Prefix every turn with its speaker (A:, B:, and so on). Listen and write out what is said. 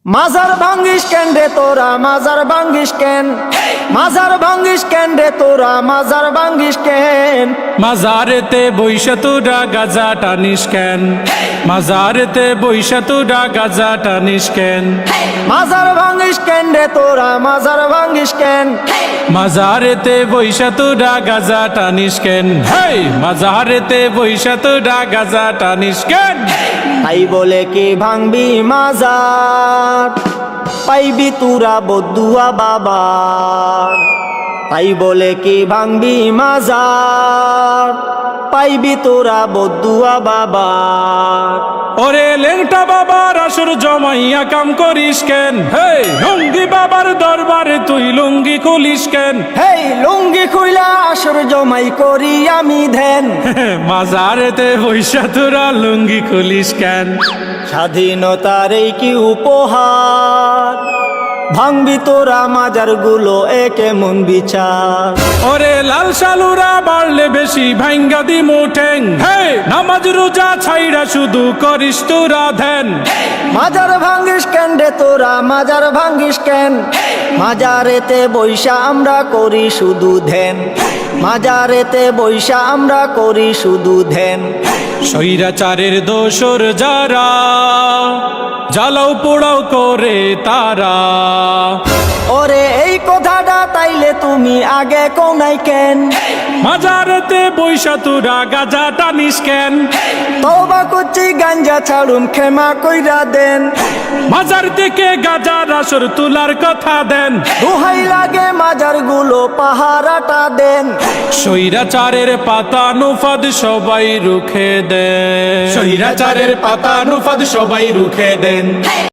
A: মাজার ভাঙ্গিস কেন রে তোরা মাজার ভাঙ্গিস কেন মাজার ভাঙ্গিস কেন রে তোরা মাজার ভাঙ্গিস কেন
B: মাজারেতে বইসা তোরা গাজা টানিস কেন মাজারেতে বইসা তোরা গাজা টানিস কেন
A: মাজার ভাঙ্গিস কেন রে তোরা মাজার ভাঙ্গিস কেন
B: মাজারেতে বইসা তোরা গাজা টানিস কেন হেই মাজারেতে বইসা তোরা গাজা টানিস কেন
A: তাই বলে কি ভাঙবি মাজার পাইবি তুরা বদুয়া বাবা তাই বলে কি ভাঙবি মাজার পাইবি তোরা বদুয়া বাবা
B: ওরে লেংটা বাবার আসর জমাইয়া কাম করিস কেন হেই লুঙ্গি বাবার দরবারে তুই লুঙ্গি খুলিস কেন
A: হেই লুঙ্গি খুইলা আসর জমাই করি আমি ধ্যান
B: মাজারেতে বইসা তোরা লুঙ্গি খুলিস কেন
A: স্বাধীনতার এই কি উপহার ভাঙবি তোরা মাজার গুলো একে মন বিচার
B: ওরে লাল সালুরা বাড়লে বেশি ভাঙ্গা দি মুঠেং হে নামাজ রোজা ছাইরা শুধু করিস তোরা ধ্যান
A: মাজার ভাঙ্গিস কেন রে তোরা মাজার ভাঙ্গিস কেন মাজারেতে বৈশা আমরা করি শুধু ধ্যান মাজারেতে বৈশা আমরা করি শুধু ধ্যান
B: স্বৈরাচারের দোসর যারা জ্বালাও পোড়াও করে তারা
A: ওরে এই কথাটা তাইলে তুমি আগে কোনাই কেন
B: মাজারেতে বইসা তোরা গাজা টানিস কেন
A: তওবা করছি গাঞ্জা ছাড়ুম ক্ষমা কইরা দেন
B: মাজার থেকে গাজার আসর তোলার কথা দেন
A: দোহাই লাগে মাজার গুলো পাহারাটা দেন
B: স্বৈরাচারের পাতা নুফাদ সবাই রুখে দেন স্বৈরাচারের পাতা নুফাদ সবাই রুখে দেন